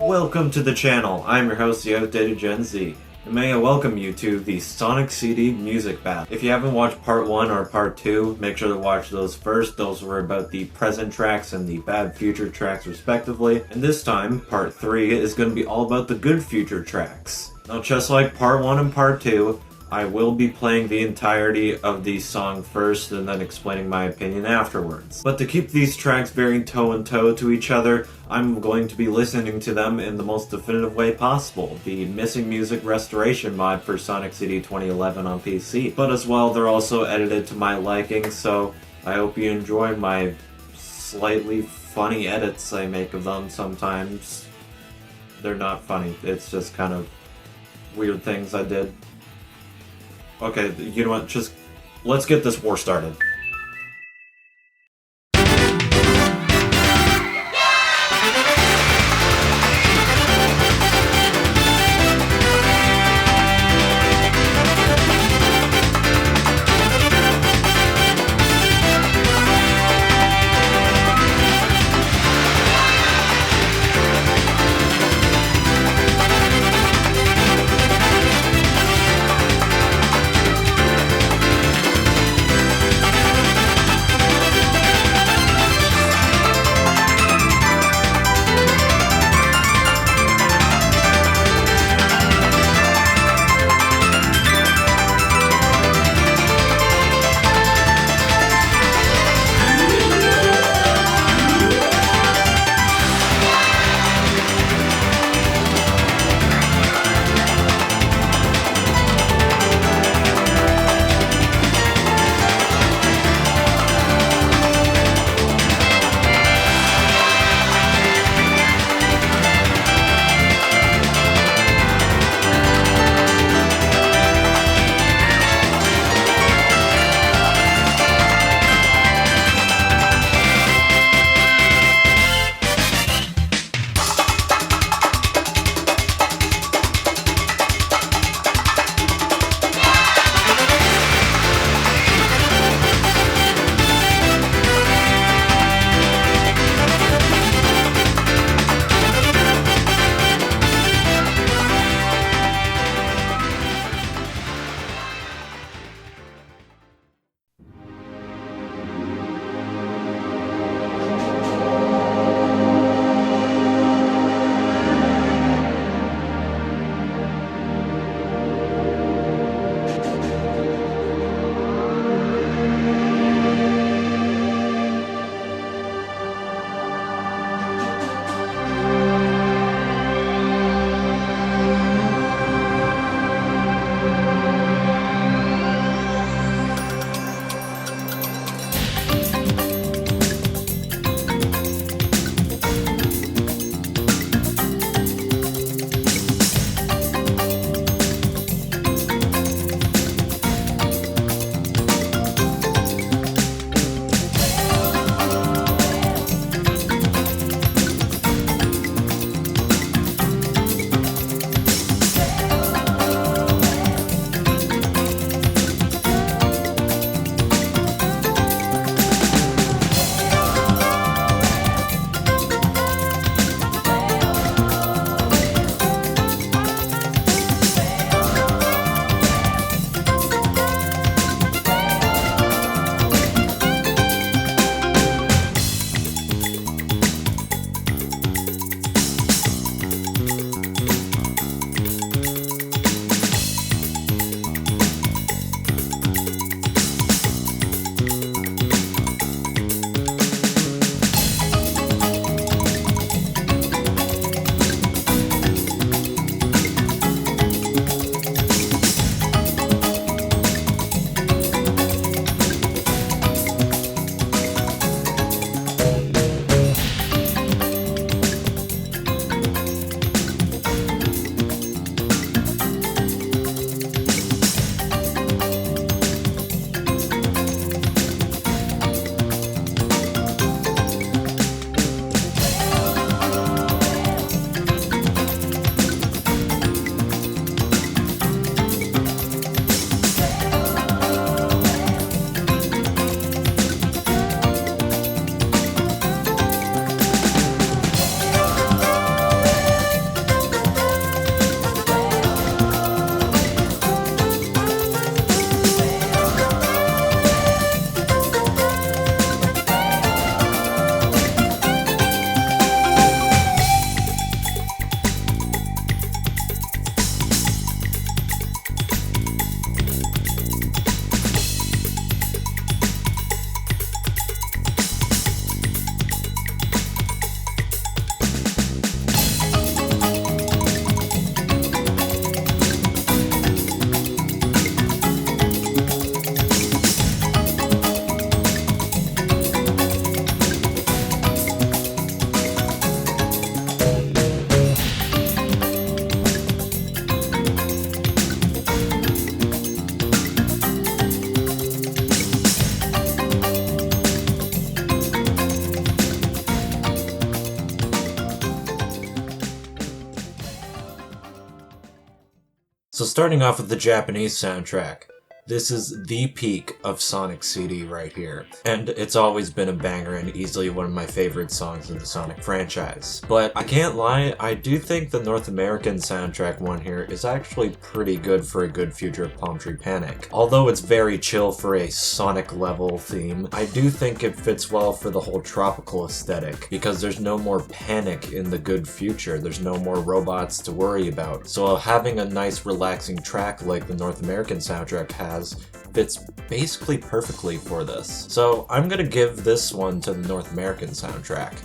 Welcome to the channel, I'm your host, the Outdated Gen Z, and may I welcome you to the Sonic CD Music Battle. If you haven't watched part 1 or part 2, make sure to watch those first. Those were about the present tracks and the bad future tracks respectively, and this time, part 3 is going to be all about the good future tracks. Now just like part 1 and part 2, I will be playing the entirety of the song first and then explaining my opinion afterwards. But to keep these tracks very toe-in-toe to each other, I'm going to be listening to them in the most definitive way possible, the Missing Music Restoration mod for Sonic CD 2011 on PC. But as well, they're also edited to my liking, so I hope you enjoy my slightly funny edits I make of them sometimes. They're not funny, it's just kind of weird things I did. Okay, you know what, just let's get this war started. So starting off with the Japanese soundtrack. This is the peak of Sonic CD right here, and it's always been a banger and easily one of my favorite songs in the Sonic franchise. But I can't lie, I do think the North American soundtrack one here is actually pretty good for a good future of Palmtree Panic. Although it's very chill for a Sonic level theme, I do think it fits well for the whole tropical aesthetic, because there's no more panic in the good future, there's no more robots to worry about. So having a nice relaxing track like the North American soundtrack has fits basically perfectly for this. So I'm gonna give this one to the North American soundtrack.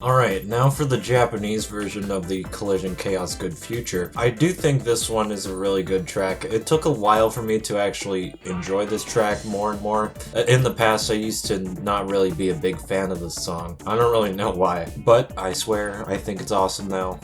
Alright, now for the Japanese version of the Collision Chaos Good Future. I do think this one is a really good track. It took a while for me to actually enjoy this track more and more. In the past, I used to not really be a big fan of this song. I don't really know why, but I swear I think it's awesome now.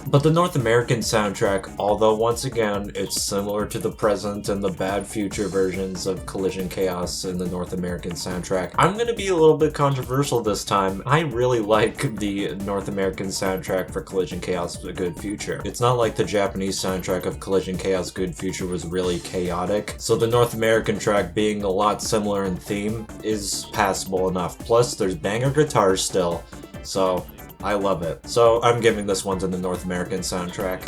But the North American soundtrack, although once again, it's similar to the present and the bad future versions of Collision Chaos in the North American soundtrack, I'm gonna be a little bit controversial this time. I really like the North American soundtrack for Collision Chaos Good Future. It's not like the Japanese soundtrack of Collision Chaos Good Future was really chaotic, so the North American track being a lot similar in theme is passable enough. Plus, there's banger guitars still, so I love it. So I'm giving this one to the North American soundtrack.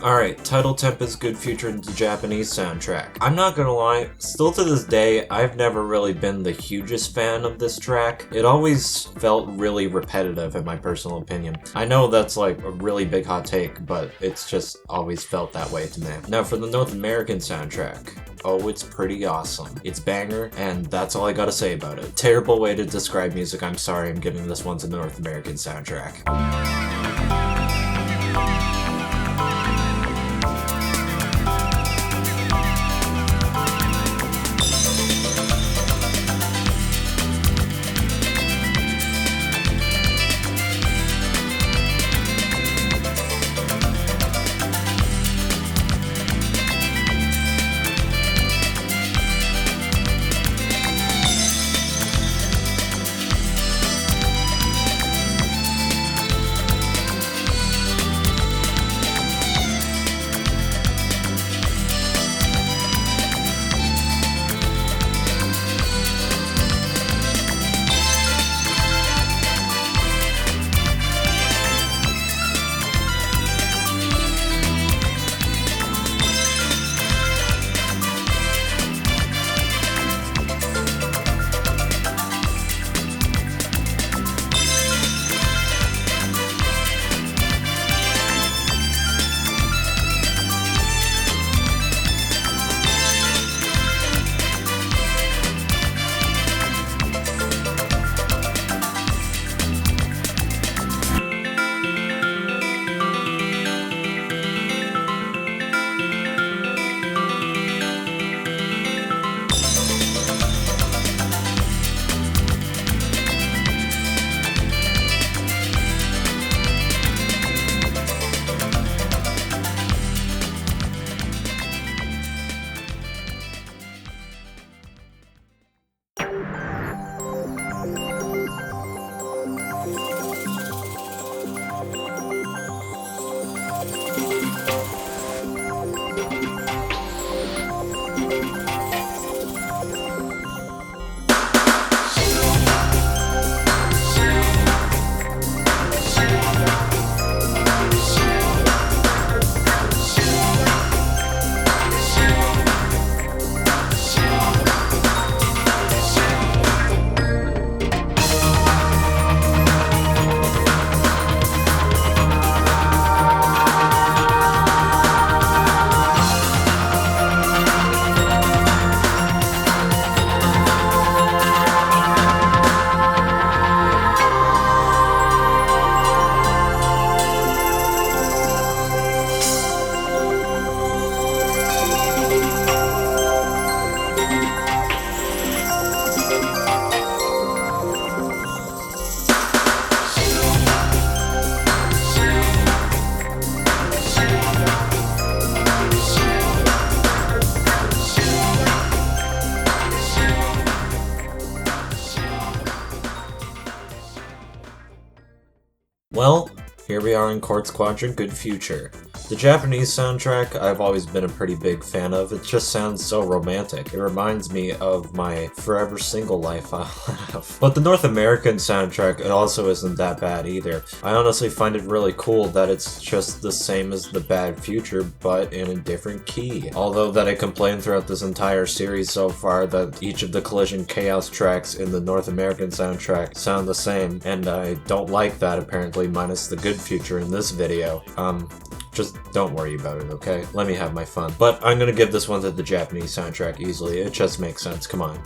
Alright, Tidal Tempest Good Future, the Japanese soundtrack. I'm not gonna lie, still to this day, I've never really been the hugest fan of this track. It always felt really repetitive in my personal opinion. I know that's like a really big hot take, but it's just always felt that way to me. Now for the North American soundtrack. Oh, it's pretty awesome. It's banger, and that's all I gotta say about it. Terrible way to describe music, I'm sorry I'm giving this one to the North American soundtrack. Well, here we are in Quartz Quadrant, Good Future. The Japanese soundtrack I've always been a pretty big fan of. It just sounds so romantic. It reminds me of my forever single life I'll have. But the North American soundtrack, it also isn't that bad either. I honestly find it really cool that it's just the same as the Bad Future, but in a different key. Although that I complained throughout this entire series so far that each of the Collision Chaos tracks in the North American soundtrack sound the same, and I don't like that apparently, minus the Good Future in this video. Just don't worry about it, okay? Let me have my fun. But I'm gonna give this one to the Japanese soundtrack easily. It just makes sense, come on.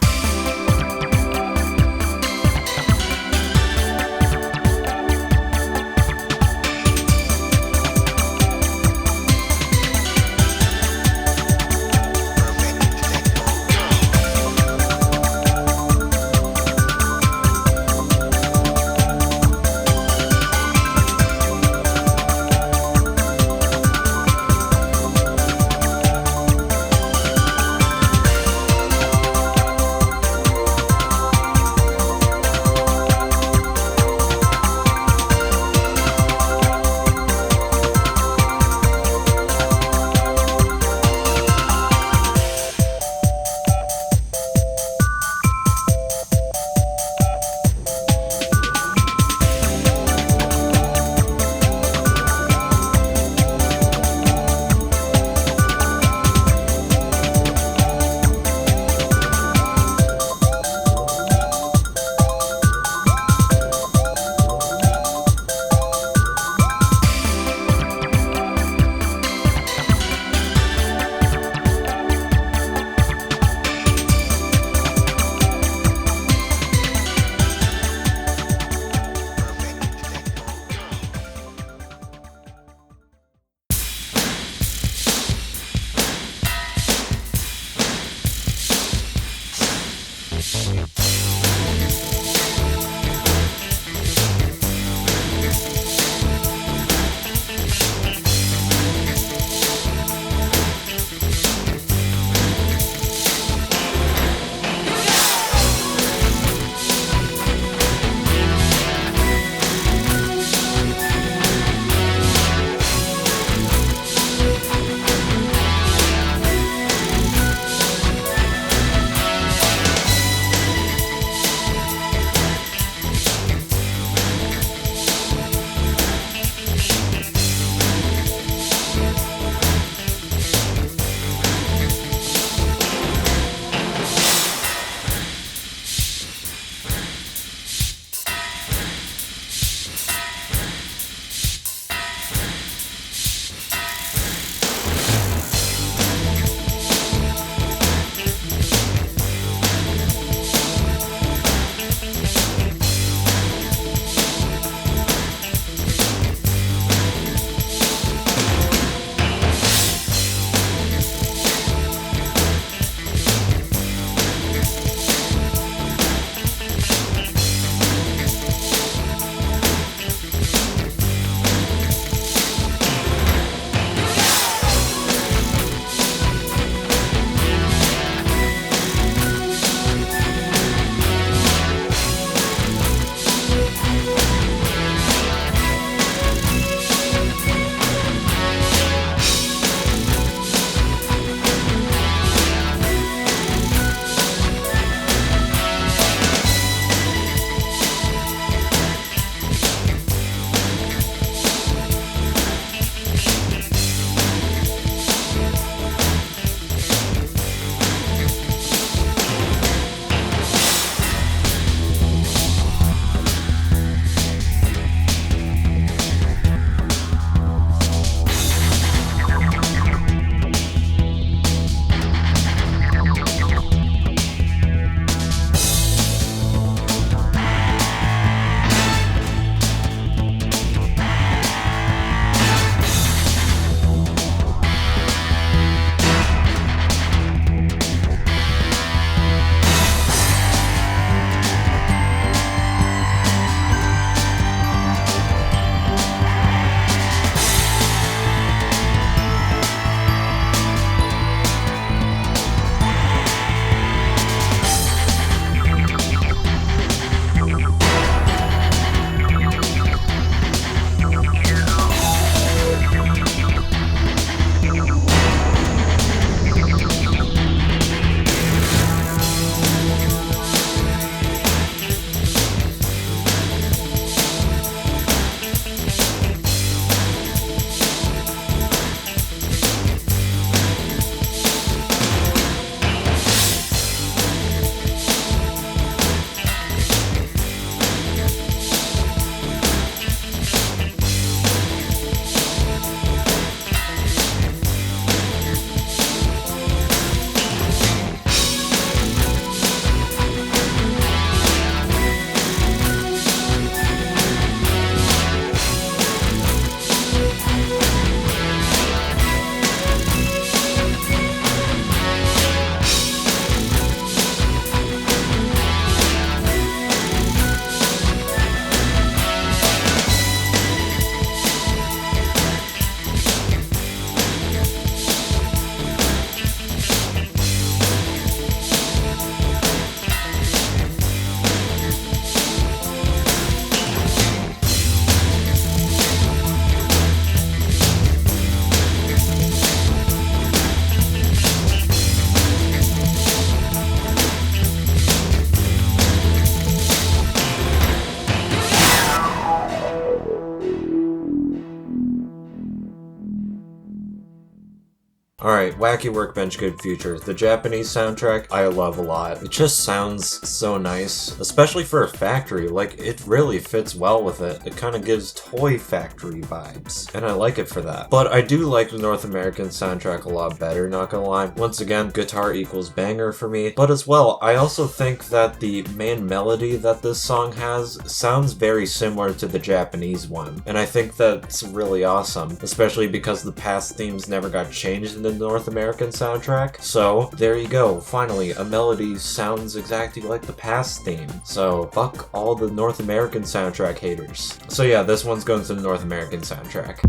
Alright, Wacky Workbench Good Future. The Japanese soundtrack, I love a lot. It just sounds so nice, especially for a factory. Like, it really fits well with it. It kind of gives toy factory vibes, and I like it for that. But I do like the North American soundtrack a lot better, not gonna lie. Once again, guitar equals banger for me. But as well, I also think that the main melody that this song has sounds very similar to the Japanese one, and I think that's really awesome, especially because the past themes never got changed in the North American soundtrack. So there you go, finally a melody sounds exactly like the past theme. So fuck all the North American soundtrack haters. So yeah, this one's going to the North American soundtrack.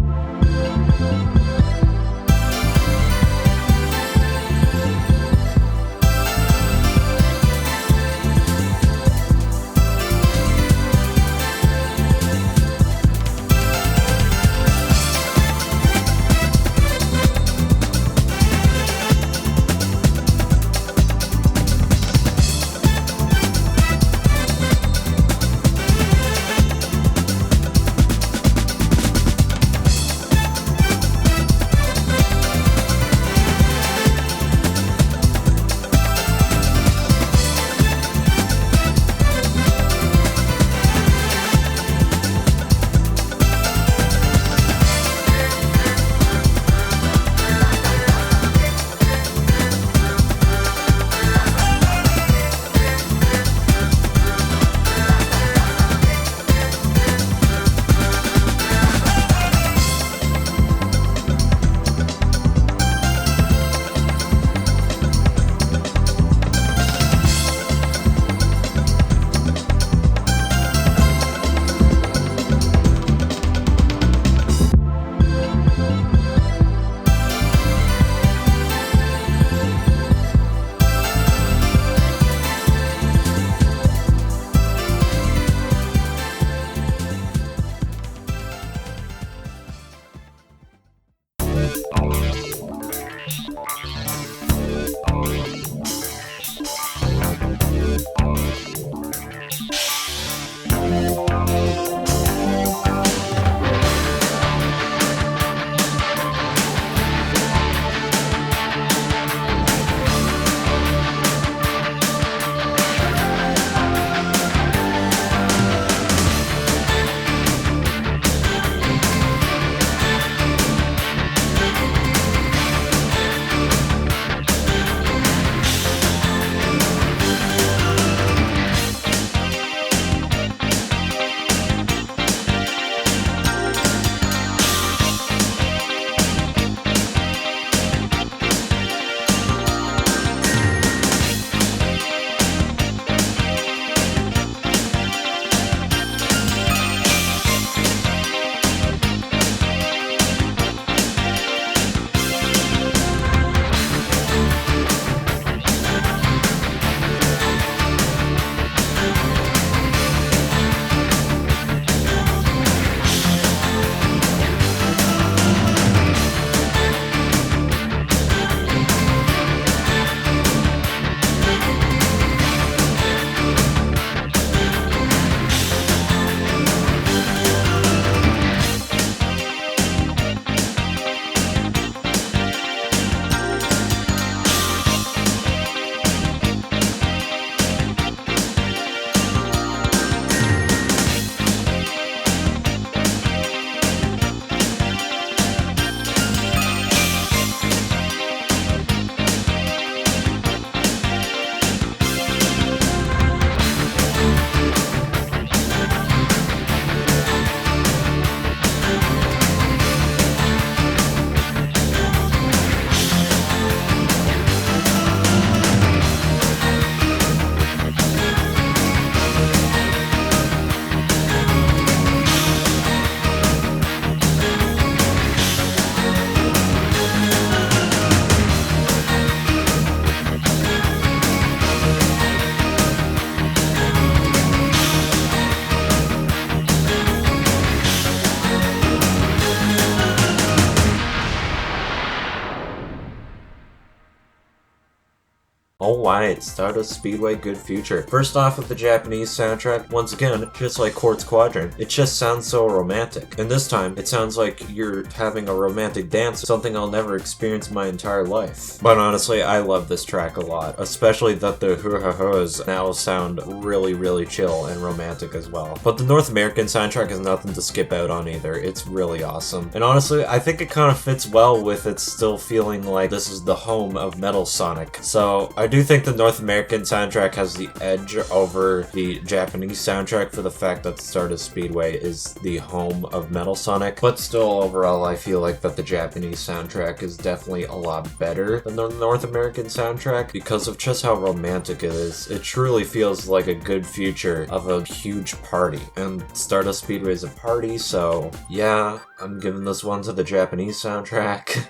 Alright, Stardust Speedway, good future. First off with the Japanese soundtrack, once again, just like Quartz Quadrant, it just sounds so romantic. And this time, it sounds like you're having a romantic dance, something I'll never experience my entire life. But honestly, I love this track a lot, especially that the uhhhs now sound really chill and romantic as well. But the North American soundtrack is nothing to skip out on either, it's really awesome. And honestly, I think it kind of fits well with it still feeling like this is the home of Metal Sonic. So I do think the North American soundtrack has the edge over the Japanese soundtrack for the fact that Stardust Speedway is the home of Metal Sonic, but still overall I feel like that the Japanese soundtrack is definitely a lot better than the North American soundtrack because of just how romantic it is. It truly feels like a good future of a huge party, and Stardust Speedway is a party, so yeah, I'm giving this one to the Japanese soundtrack.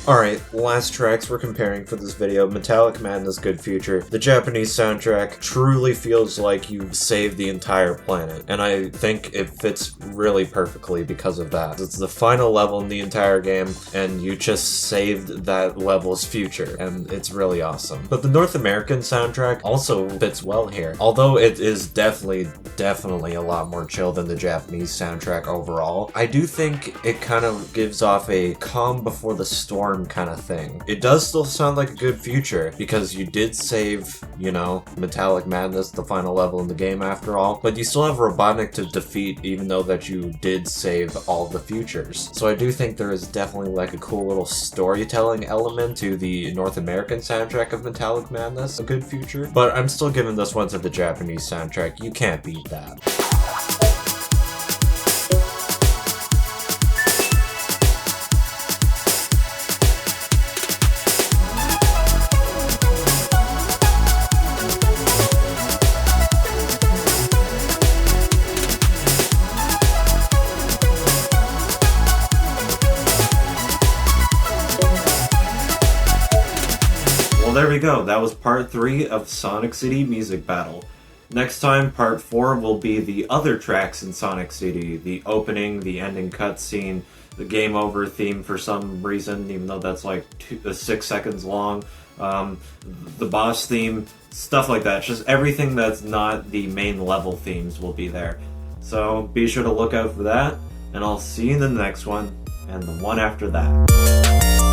Alright, last tracks we're comparing for this video, Metallic Madness, Good Future. The Japanese soundtrack truly feels like you've saved the entire planet, and I think it fits really perfectly because of that. It's the final level in the entire game, and you just saved that level's future, and it's really awesome. But the North American soundtrack also fits well here, although it is definitely a lot more chill than the Japanese soundtrack overall. I do think it kind of gives off a calm before the storm kind of thing. It does still sound like a good future because you did save, you know, Metallic Madness, the final level in the game after all, but you still have Robotnik to defeat even though that you did save all the futures. So I do think there is definitely like a cool little storytelling element to the North American soundtrack of Metallic Madness, a good future, but I'm still giving this one to the Japanese soundtrack. You can't beat that. there we go. That was part 3 of Sonic CD Music Battle. Next time, part 4 will be the other tracks in Sonic CD. The opening, the ending cutscene, the game over theme for some reason, even though that's like 6 seconds long. The boss theme, stuff like that. Just everything that's not the main level themes will be there. So be sure to look out for that, and I'll see you in the next one, and the one after that.